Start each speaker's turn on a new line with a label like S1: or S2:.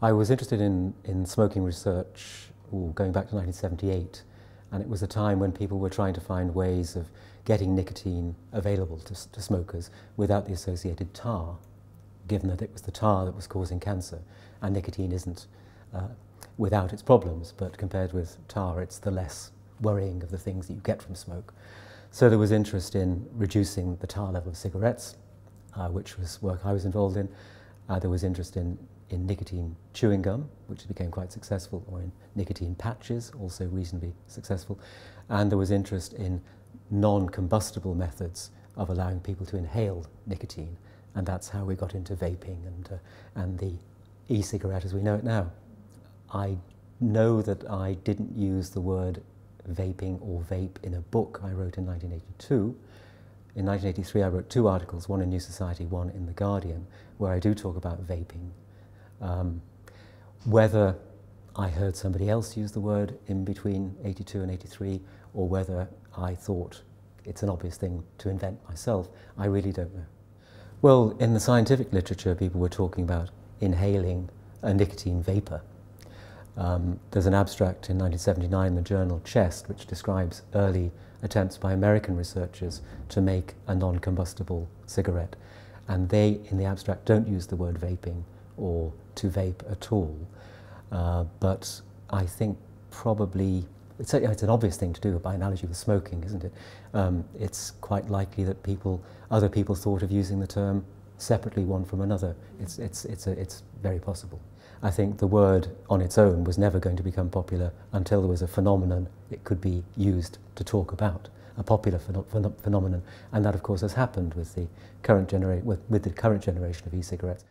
S1: I was interested in smoking research going back to 1978, and it was a time when people were trying to find ways of getting nicotine available to smokers without the associated tar, given that it was the tar that was causing cancer, and nicotine isn't without its problems, but compared with tar, it's the less worrying of the things that you get from smoke. So there was interest in reducing the tar level of cigarettes, which was work I was involved in. There was interest in nicotine chewing gum, which became quite successful, or in nicotine patches, also reasonably successful. And there was interest in non-combustible methods of allowing people to inhale nicotine. And that's how we got into vaping and the e-cigarette as we know it now. I know that I didn't use the word vaping or vape in a book I wrote in 1982. In 1983 I wrote 2 articles, one in New Society, one in The Guardian, where I do talk about vaping. Whether I heard somebody else use the word in between 82 and 83, or whether I thought it's an obvious thing to invent myself, I really don't know. Well, in the scientific literature, people were talking about inhaling a nicotine vapor. There's an abstract in 1979 in the journal Chest, which describes early attempts by American researchers to make a non-combustible cigarette. And they, in the abstract, don't use the word vaping or to vape at all. But I think probably, it's an obvious thing to do by analogy with smoking, isn't it? It's quite likely that other people thought of using the term separately one from another. It's very possible. I think the word on its own was never going to become popular until there was a phenomenon it could be used to talk about, a popular phenomenon, and that of course has happened with the current generation of e-cigarettes.